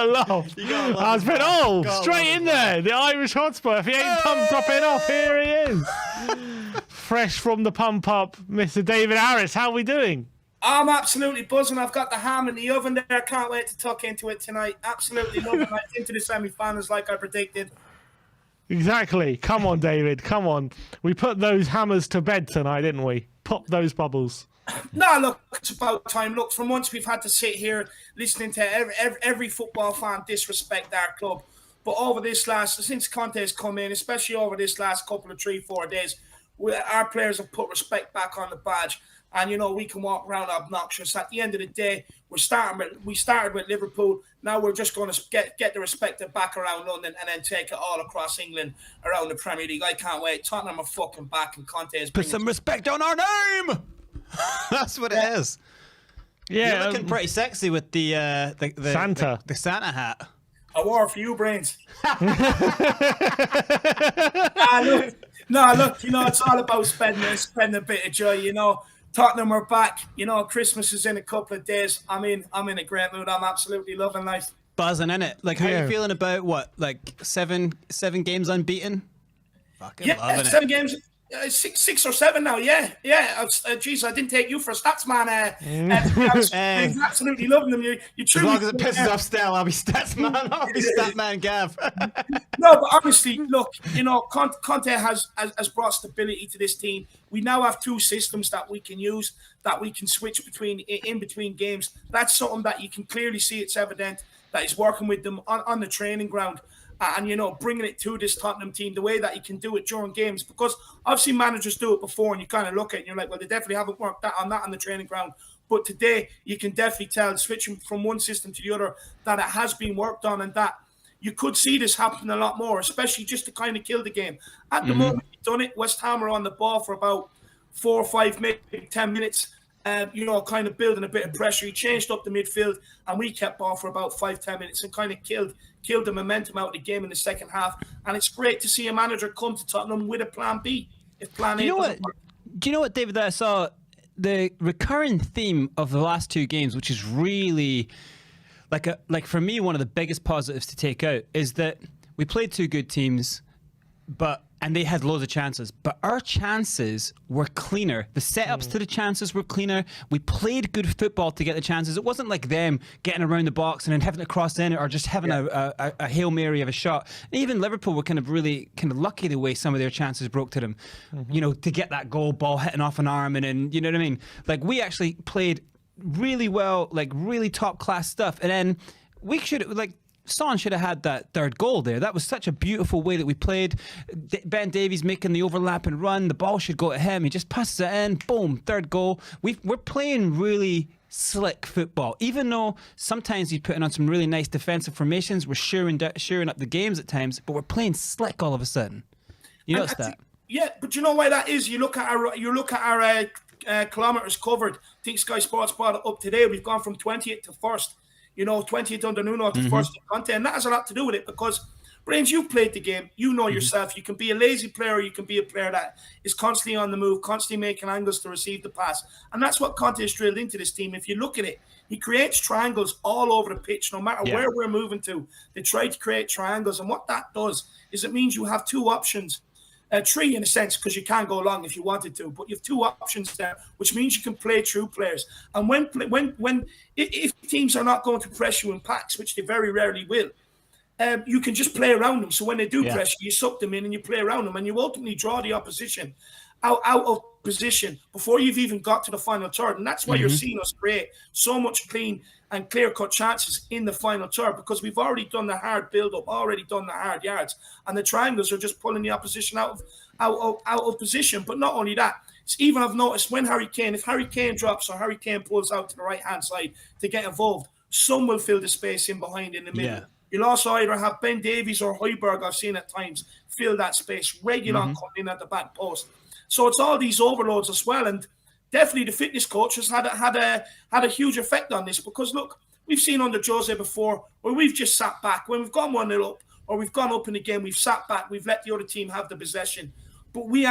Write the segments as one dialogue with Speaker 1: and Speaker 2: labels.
Speaker 1: gotta laugh. That's been straight in there. The Irish hotspot. If he ain't popping off, here he is. Fresh from the pump up, Mr. David Harris. How are we doing?
Speaker 2: I'm absolutely buzzing. I've got the ham in the oven there. Can't wait to tuck into it tonight. Absolutely loving it. Into the semi-finals like I predicted.
Speaker 1: Exactly. Come on, David. Come on. We put those hammers to bed tonight, didn't we? Pop those bubbles.
Speaker 2: No, look, it's about time. Look, for months we've had to sit here listening to every football fan disrespect our club. But since Conte has come in, especially over this last couple of 3-4 days, our players have put respect back on the badge. And, we can walk around obnoxious. At the end of the day, we started with Liverpool. Now we're just going to get the respect back around London and then take it all across England around the Premier League. I can't wait. Tottenham are fucking back and Conte is
Speaker 3: put some respect on our name! That's what it is.
Speaker 1: Yeah,
Speaker 3: you're looking pretty sexy with the
Speaker 1: Santa.
Speaker 3: The Santa hat.
Speaker 2: I wore it for you, Brains. Look, it's all about spending a bit of joy, Tottenham are back. Christmas is in a couple of days. I'm in a great mood. I'm absolutely loving life.
Speaker 3: Buzzing, innit? Like, how are you feeling about what? Like seven games unbeaten? Fucking loving
Speaker 2: 7 games. 6 or 7 now, yeah. Geez, I didn't take you for a stats man. I'm absolutely loving them. You
Speaker 3: as long as it pisses off Stell, I'll be stats man. I'll be stat man, Gav.
Speaker 2: No, but honestly, look, Conte has brought stability to this team. We now have 2 systems that we can use, that we can switch in between games. That's something that you can clearly see. It's evident that he's working with them on the training ground. And, bringing it to this Tottenham team, the way that he can do it during games. Because I've seen managers do it before, and you kind of look at it and you're like, well, they definitely haven't worked on that on the training ground. But today, you can definitely tell, switching from one system to the other, that it has been worked on, and that you could see this happen a lot more, especially just to kind of kill the game. At the moment, he's done it. West Ham are on the ball for about 4 or 5, maybe 10 minutes. Kind of building a bit of pressure. He changed up the midfield, and we kept ball for about 5-10 minutes and kind of killed the momentum out of the game in the second half. And it's great to see a manager come to Tottenham with a plan B. If plan A doesn't work.
Speaker 3: Do you know what, David, that I saw? The recurring theme of the last 2 games, which is really like for me, one of the biggest positives to take out, is that we played 2 good teams, and they had loads of chances, but our chances were cleaner. The setups to the chances were cleaner. We played good football to get the chances. It wasn't like them getting around the box and then having to cross in or just having a Hail Mary of a shot. And even Liverpool were kind of lucky the way some of their chances broke to them, to get that goal, ball hitting off an arm, and then, you know what I mean? Like, we actually played really well, like really top class stuff. And then we should Son should have had that 3rd goal there. That was such a beautiful way that we played. Ben Davies making the overlap and run. The ball should go to him. He just passes it in. Boom, 3rd goal. We're playing really slick football. Even though sometimes he's putting on some really nice defensive formations, we're shoring up the games at times, but we're playing slick all of a sudden. You notice that?
Speaker 2: Yeah, but you know why that is? You look at our kilometers covered. I think Sky Sports brought it up today. We've gone from 20th to 1st. 20th under Nuno to 1st in Conte, and that has a lot to do with it because, Brains, you've played the game. You know yourself. You can be a lazy player, or you can be a player that is constantly on the move, constantly making angles to receive the pass. And that's what Conte has drilled into this team. If you look at it, he creates triangles all over the pitch, no matter where we're moving to. They try to create triangles, and what that does is it means you have 2 options. 3 in a sense, because you can go long if you wanted to, but you have 2 options there, which means you can play through players. And if teams are not going to press you in packs, which they very rarely will, you can just play around them. So when they do press you, you suck them in and you play around them, and you ultimately draw the opposition out of position before you've even got to the final third. And that's why you're seeing us create so much clean and clear-cut chances in the final third, because we've already done the hard build-up, already done the hard yards, and the triangles are just pulling the opposition out of position. But not only that, even I've noticed if Harry Kane drops or Harry Kane pulls out to the right-hand side to get involved, some will fill the space in behind in the middle. Yeah. You'll also either have Ben Davies or Højbjerg, I've seen at times, fill that space. Reguilon coming in at the back post. So it's all these overloads as well, and definitely the fitness coach has had a huge effect on this, because look, we've seen under Jose before where we've just sat back when we've gone 1-0 up or we've gone up in the game, we've sat back, we've let the other team have the possession. but we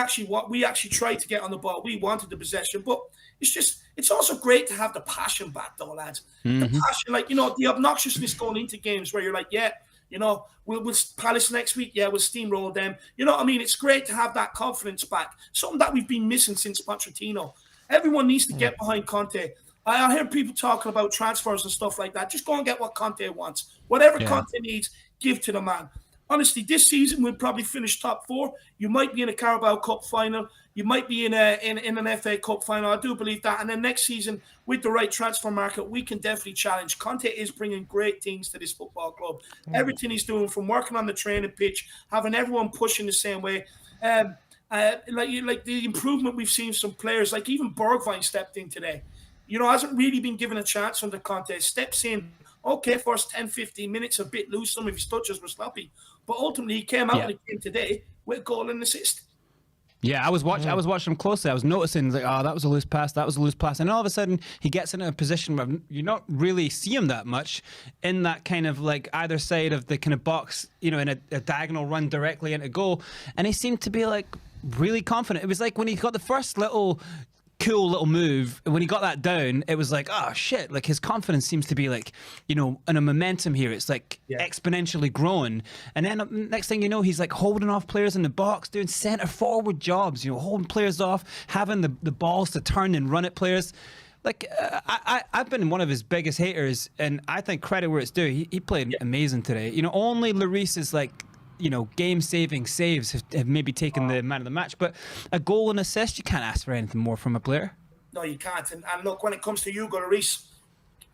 Speaker 2: actually tried to get on the ball. We wanted the possession, but it's also great to have the passion back, though, lads. The passion, like, the obnoxiousness going into games where you're like, yeah, we'll Palace next week. Yeah, we'll steamroll them. You know what I mean? It's great to have that confidence back. Something that we've been missing since Pochettino. Everyone needs to get behind Conte. I hear people talking about transfers and stuff like that. Just go and get what Conte wants. Whatever Conte needs, give to the man. Honestly, this season we'll probably finish top 4. You might be in a Carabao Cup final. You might be in an FA Cup final. I do believe that. And then next season, with the right transfer market, we can definitely challenge. Conte is bringing great things to this football club. Everything he's doing, from working on the training pitch, having everyone pushing the same way. Like the improvement we've seen some players, like even Bergwijn stepped in today. Hasn't really been given a chance under Conte. Steps in. Okay, first 10, 15 minutes, a bit loose. Some of his touches were sloppy. But ultimately, he came out of the game today with a goal and assist.
Speaker 3: Yeah, I was watching him closely. I was noticing, like, oh, that was a loose pass. And all of a sudden, he gets into a position where you not really see him that much in that kind of, like, either side of the kind of box, in a diagonal run directly into goal. And he seemed to be, like, really confident. It was like when he got the first cool little move, and when he got that down, it was like, oh shit, like his confidence seems to be like, in a momentum here. It's like exponentially growing. And then next thing you know, he's like holding off players in the box, doing centre forward jobs, holding players off, having the balls to turn and run at players. Like, I've been one of his biggest haters, and I think credit where it's due. He played amazing today. Only Lloris is like, game-saving saves have maybe taken the man of the match, but a goal and assist, you can't ask for anything more from a player.
Speaker 2: No, you can't. And look, when it comes to Hugo Lloris,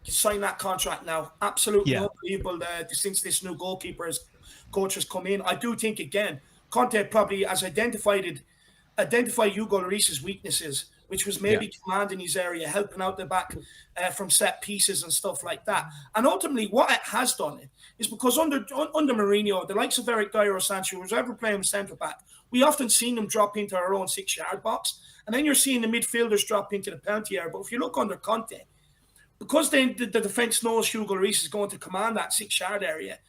Speaker 2: you sign that contract now. Absolutely unbelievable since this new coach has come in. I do think, again, Conte probably has identified Hugo Lloris's weaknesses, which was maybe commanding his area, helping out the back from set pieces and stuff like that. And ultimately, what it has done is because under Mourinho, the likes of Eric Dyer or Sancho, who's ever playing centre-back, we often seen them drop into our own 6-yard box. And then you're seeing the midfielders drop into the penalty area. But if you look under Conte, because the defence knows Hugo Lloris is going to command that 6-yard area,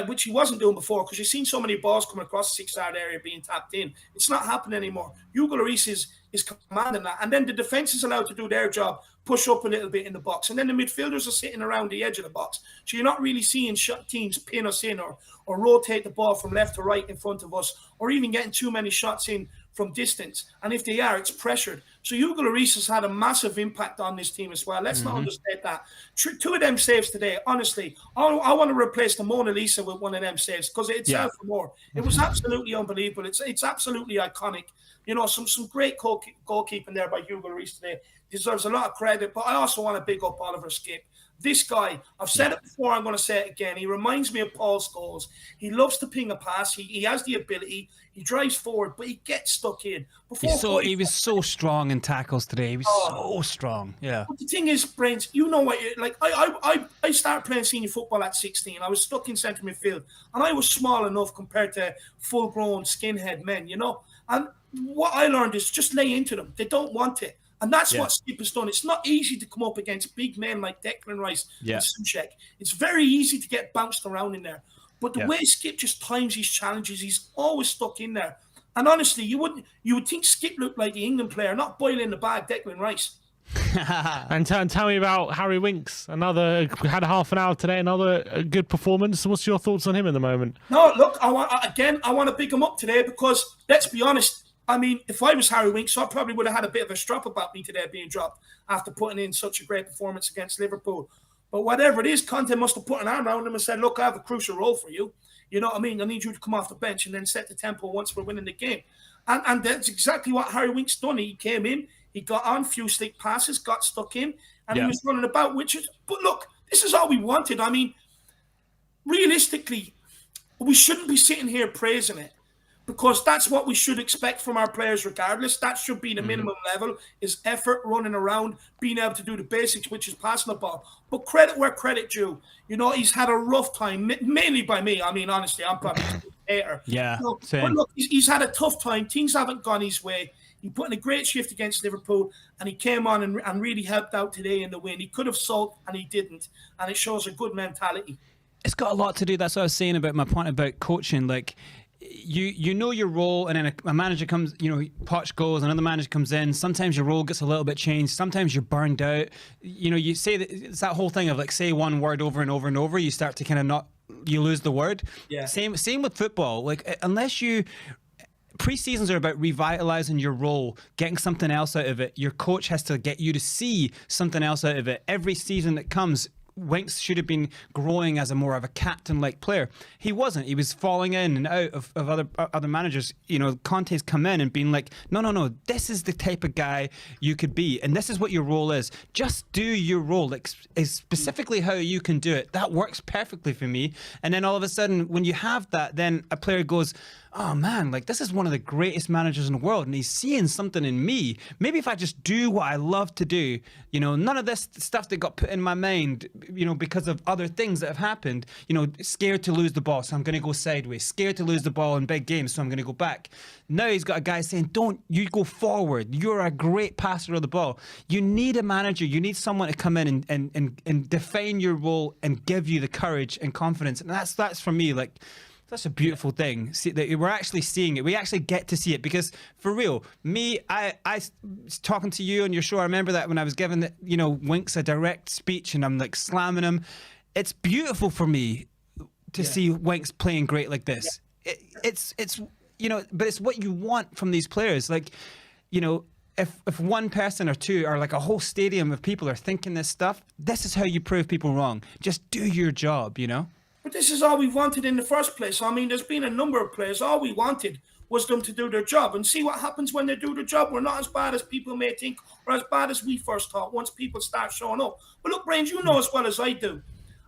Speaker 2: which he wasn't doing before, because you've seen so many balls coming across the 6-yard area being tapped in. It's not happening anymore. Hugo Lloris is commanding that. And then the defence is allowed to do their job, push up a little bit in the box. And then the midfielders are sitting around the edge of the box. So you're not really seeing teams pin us in or rotate the ball from left to right in front of us, or even getting too many shots in from distance. And if they are, it's pressured. So Hugo Lloris has had a massive impact on this team as well. Let's not understate that. 2 of them saves today, honestly, I want to replace the Mona Lisa with one of them saves, because it's out for more. It was absolutely unbelievable. It's absolutely iconic. Some great goalkeeping there by Hugo Lloris today. Deserves a lot of credit, but I also want to big up Oliver Skipp. This guy, I've said it before, I'm going to say it again. He reminds me of Paul Scholes. He loves to ping a pass. He has the ability. He drives forward, but he gets stuck in.
Speaker 3: He was so strong in tackles today. He was so strong. Yeah.
Speaker 2: But the thing is, Brent, you know what? Like I started playing senior football at 16. I was stuck in centre midfield, and I was small enough compared to full-grown skinhead men. And what I learned is just lay into them. They don't want it. And that's what Skipp has done. It's not easy to come up against big men like Declan Rice and Souček. It's very easy to get bounced around in there. But the way Skipp just times his challenges, he's always stuck in there. And honestly, you would think Skipp looked like the England player, not boiling in the bag, Declan Rice.
Speaker 1: And tell me about Harry Winks. Had a half an hour today, another good performance. What's your thoughts on him at the moment?
Speaker 2: No, look, I want to pick him up today, because let's be honest, I mean, if I was Harry Winks, I probably would have had a bit of a strop about me today being dropped after putting in such a great performance against Liverpool. But whatever it is, Conte must have put an arm around him and said, look, I have a crucial role for you. You know what I mean? I need you to come off the bench and then set the tempo once we're winning the game. And that's exactly what Harry Winks done. He came in, he got on, few slick passes, got stuck in, and he was running about, but look, this is all we wanted. I mean, realistically, we shouldn't be sitting here praising it, because that's what we should expect from our players regardless. That should be the minimum level, is effort, running around, being able to do the basics, which is passing the ball. But credit where credit due. He's had a rough time, mainly by me. I mean, honestly, I'm probably a hater.
Speaker 3: Yeah,
Speaker 2: but look, he's had a tough time. Things haven't gone his way. He put in a great shift against Liverpool, and he came on and really helped out today in the win. He could have sulked, and he didn't. And it shows a good mentality.
Speaker 3: It's got a lot to do. That's what I was saying about my point about coaching. Like, you know your role, and then a manager comes, Poch goes, another manager comes in. Sometimes your role gets a little bit changed. Sometimes you're burned out. You say that it's that whole thing of like say one word over and over and over. You start to kind of you lose the word.
Speaker 2: Yeah.
Speaker 3: Same with football. Like unless you. Pre-seasons are about revitalizing your role, getting something else out of it. Your coach has to get you to see something else out of it. Every season that comes, Winks should have been growing as a more of a captain-like player. He wasn't. He was falling in and out of other managers. Conte's come in and been like, no, this is the type of guy you could be, and this is what your role is. Just do your role, is specifically how you can do it. That works perfectly for me. And then all of a sudden, when you have that, then a player goes, oh man, like this is one of the greatest managers in the world, and he's seeing something in me. Maybe if I just do what I love to do, none of this stuff that got put in my mind, because of other things that have happened, scared to lose the ball, so I'm going to go sideways, scared to lose the ball in big games, so I'm going to go back. Now he's got a guy saying, don't, you go forward. You're a great passer of the ball. You need a manager. You need someone to come in and define your role and give you the courage and confidence. And that's for me, like, that's a beautiful thing. See, that we're actually seeing it. We actually get to see it because, for real, I was talking to you on your show. I remember that when I was giving Winks a direct speech and I'm like slamming him. It's beautiful for me to see Winks playing great like this. Yeah. It's but it's what you want from these players. Like, if one person or two or like a whole stadium of people are thinking this stuff, this is how you prove people wrong. Just do your job,
Speaker 2: But this is all we wanted in the first place. I mean, there's been a number of players. All we wanted was them to do their job. And see what happens when they do their job. We're not as bad as people may think or as bad as we first thought once people start showing up. But look, Brains, you know as well as I do,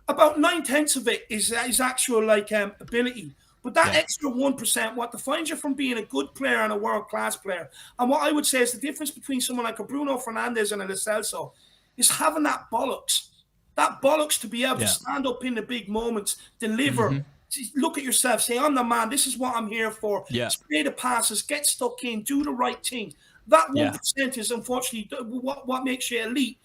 Speaker 2: about 9/10 of it is actual ability. But that extra 1%, what defines you from being a good player and a world-class player, and what I would say is the difference between someone like a Bruno Fernandes and a Lo Celso is having that bollocks. That bollocks to be able to stand up in the big moments, deliver, look at yourself, say, I'm the man, this is what I'm here for. Spray the passes, get stuck in, do the right thing. That 1% is unfortunately what makes you elite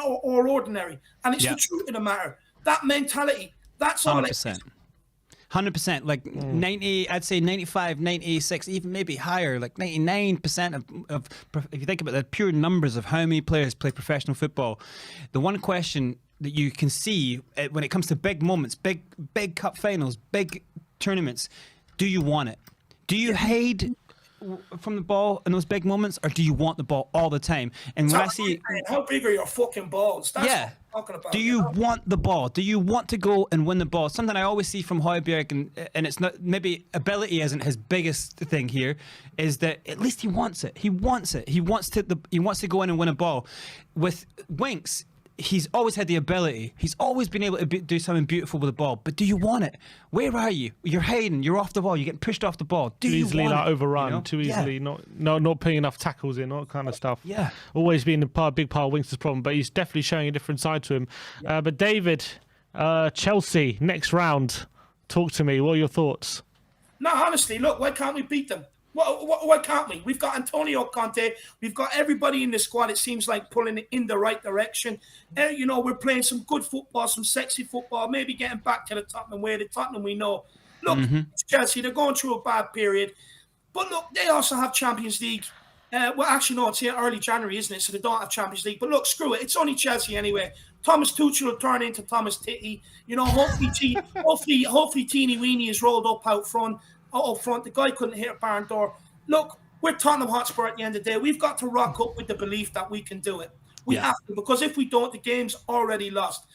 Speaker 2: or ordinary. And it's the truth of the matter. That mentality, that's all
Speaker 3: 100%. 100%, like 90, I'd say 95, 96, even maybe higher, like 99% of, if you think about the pure numbers of how many players play professional football, the one question that you can see when it comes to big moments, big cup finals, big tournaments, do you want it? Do you hide from the ball in those big moments, or do you want the ball all the time? And when I see,
Speaker 2: how big are your fucking balls? That's what I'm talking about.
Speaker 3: Do you want the ball? Do you want to go and win the ball? Something I always see from Højbjerg, and it's not, maybe ability isn't his biggest thing here, is that at least he wants it. He wants it. He wants to go in and win a ball. With Winks, he's always had the ability. He's always been able to do something beautiful with the ball. But do you want it? Where are you? You're hiding. You're off the ball. You're getting pushed off the ball.
Speaker 1: Too easily not overrun. Too easily not putting enough tackles in. All that kind of stuff.
Speaker 3: Yeah.
Speaker 1: Always been a big part of Winks' problem. But he's definitely showing a different side to him. But David, Chelsea next round. Talk to me. What are your thoughts?
Speaker 2: No, honestly, look. Why can't we beat them? Why can't we? We've got Antonio Conte. We've got everybody in the squad, it seems like, pulling it in the right direction. We're playing some good football, some sexy football, maybe getting back to the Tottenham way, the Tottenham we know. Look, Chelsea, they're going through a bad period. But look, they also have Champions League. It's here early January, isn't it? So they don't have Champions League. But look, screw it. It's only Chelsea anyway. Thomas Tuchel will turn into Thomas Titty. Hopefully Teeny Weeny is rolled up out front. The guy couldn't hit a barn door. Look, we're Tottenham Hotspur at the end of the day. We've got to rock up with the belief that we can do it. We have to, because if we don't, the game's already lost.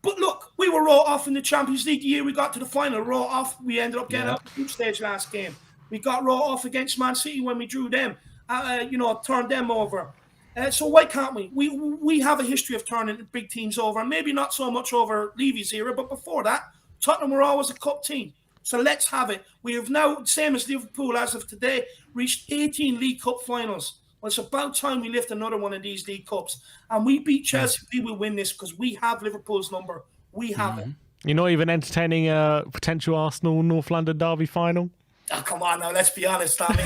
Speaker 2: But look, we were raw off in the Champions League the year we got to the final. Raw off, we ended up getting out the group stage last game. We got raw off against Man City when we drew them, turned them over. So why can't we? We have a history of turning big teams over, maybe not so much over Levy's era, but before that, Tottenham were always a cup team. So let's have it. We have now, same as Liverpool as of today, reached 18 League Cup finals. Well, it's about time we lift another one of these League Cups. And we beat Chelsea, we will win this because we have Liverpool's number. We have it.
Speaker 1: You're not even entertaining a potential Arsenal North London derby final?
Speaker 2: Oh, come on now, let's be honest, Tommy.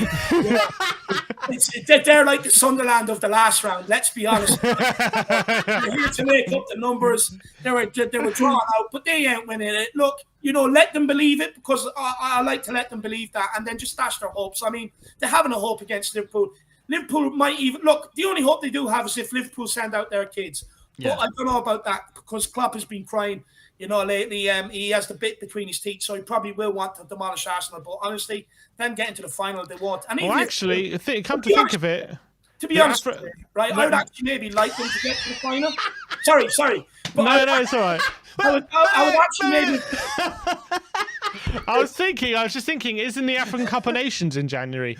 Speaker 2: They're like the Sunderland of the last round, let's be honest. They're here to make up the numbers. They were drawn out, but they ain't winning it. Look, let them believe it, because I like to let them believe that, and then just dash their hopes. I mean, they're having a hope against Liverpool. Liverpool might even look. The only hope they do have is if Liverpool send out their kids.
Speaker 3: Yeah.
Speaker 2: But I don't know about that, because Klopp has been crying, lately. He has the bit between his teeth, so he probably will want to demolish Arsenal. But honestly, them getting to the final, they won't. And
Speaker 1: Well, actually, come to think of it,
Speaker 2: to be honest, right, I would actually maybe like them to get to the final. Sorry. But
Speaker 1: no, it's all right.
Speaker 2: I would actually maybe.
Speaker 1: I was just thinking, isn't the African Cup of Nations in January?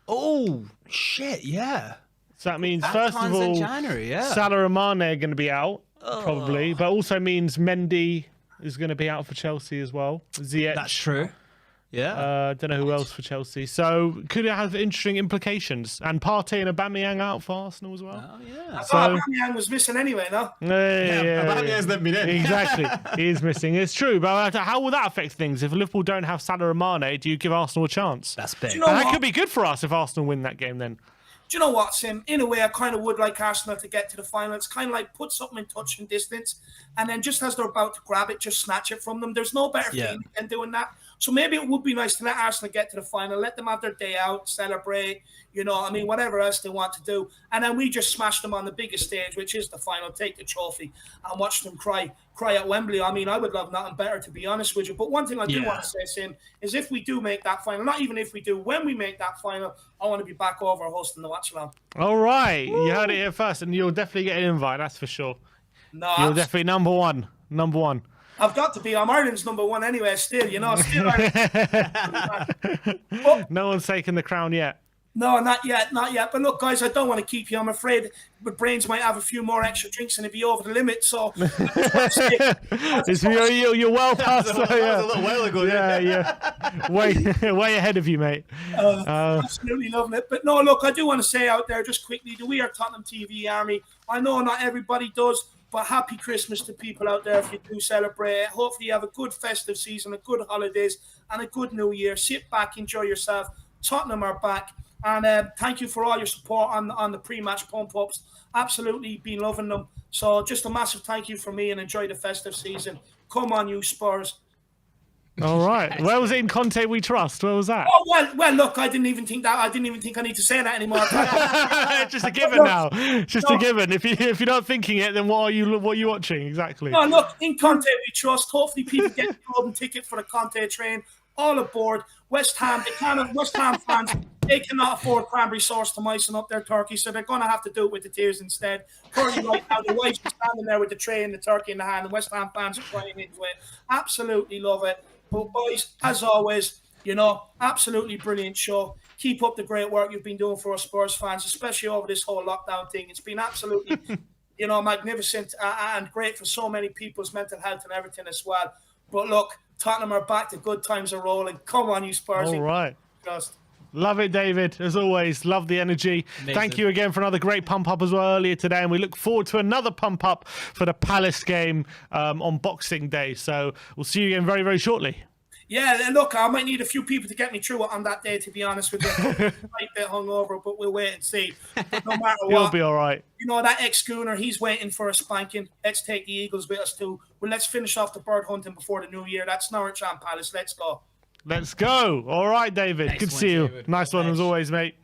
Speaker 3: Oh shit! Yeah.
Speaker 1: So that means,
Speaker 3: That
Speaker 1: first of
Speaker 3: time's in
Speaker 1: all,
Speaker 3: January, yeah.
Speaker 1: Salah and Mane are going to be out, probably, but also means Mendy is going to be out for Chelsea as well. Ziyech.
Speaker 3: That's true. Yeah.
Speaker 1: Don't know who else for Chelsea. So could it have interesting implications? And Partey and Aubameyang out for Arsenal as well.
Speaker 3: Oh yeah.
Speaker 2: I thought Aubameyang was missing anyway, no?
Speaker 1: Aubameyang's
Speaker 4: not been in.
Speaker 1: Exactly. He is missing. It's true. But how will that affect things? If Liverpool don't have Salah and Mane, do you give Arsenal a chance?
Speaker 3: That's big.
Speaker 2: Do you know
Speaker 1: And that
Speaker 2: what?
Speaker 1: could be good for us if Arsenal win that game then.
Speaker 2: Do you know what, Sim? In a way, I kind of would like Arsenal to get to the final. It's kind of like put something in touch and distance, and then just as they're about to grab it, just snatch it from them. There's no better feeling than doing that. So maybe it would be nice to let Arsenal get to the final, let them have their day out, celebrate, whatever else they want to do. And then we just smash them on the biggest stage, which is the final, take the trophy, and watch them cry at Wembley. I mean, I would love nothing better, to be honest with you. But one thing I do want to say, Sim, is if we do make that final, not even if we do, when we make that final, I want to be back over hosting the watch along.
Speaker 1: All right. You heard it here first, and you'll definitely get an invite, that's for sure.
Speaker 2: No,
Speaker 1: You're definitely number one. Number one.
Speaker 2: I've got to be. I'm Ireland's number one anyway, still, still Ireland.
Speaker 1: No one's taken the crown yet.
Speaker 2: No, not yet. But look, guys, I don't want to keep you. I'm afraid my brains might have a few more extra drinks and it'd be over the limit. So
Speaker 1: you're well past
Speaker 4: that was a little while ago.
Speaker 1: Yeah. Way ahead of you, mate.
Speaker 2: Absolutely loving it. But no, look, I do want to say out there just quickly, the We Are Tottenham TV army. I know not everybody does, but happy Christmas to people out there if you do celebrate. Hopefully you have a good festive season, a good holidays, and a good new year. Sit back, enjoy yourself. Tottenham are back. And thank you for all your support on the pre-match pump-ups. Absolutely been loving them. So just a massive thank you from me, and enjoy the festive season. Come on, you Spurs.
Speaker 1: All right. Where was it in Conte we trust? Where was that?
Speaker 2: Oh, well, look, I didn't even think I need to say that anymore.
Speaker 1: Just a given now. Just a given. If you're not thinking it, then what are you watching exactly?
Speaker 2: No, look, in Conte we trust. Hopefully people get the golden ticket for the Conte train. All aboard. West Ham fans, they cannot afford cranberry sauce to moisten up their turkey, so they're going to have to do it with the tears instead. Currently, right now, the wives are standing there with the tray and the turkey in the hand, and West Ham fans are crying into it. Absolutely love it. But boys, as always, absolutely brilliant show. Keep up the great work you've been doing for us Spurs fans, especially over this whole lockdown thing. It's been absolutely, magnificent and great for so many people's mental health and everything as well. But look, Tottenham are back. The good times are rolling. Come on, you Spurs.
Speaker 1: All right. Love it, David. As always, love the energy.
Speaker 3: Amazing.
Speaker 1: Thank you again for another great pump up as well earlier today, and we look forward to another pump up for the Palace game on Boxing Day. So we'll see you again very, very shortly.
Speaker 2: Yeah, look, I might need a few people to get me through it on that day, to be honest with you. I'm a bit hungover, but we'll wait and see. But no matter what,
Speaker 1: You'll be all right.
Speaker 2: That ex-Schooner, he's waiting for a spanking. Let's take the Eagles with us too. Well, let's finish off the bird hunting before the new year. That's Norwich and Palace. Let's go.
Speaker 1: Let's go. All right, David.
Speaker 3: Nice
Speaker 1: Good to
Speaker 3: one,
Speaker 1: see you.
Speaker 3: David.
Speaker 1: Nice one as always, mate.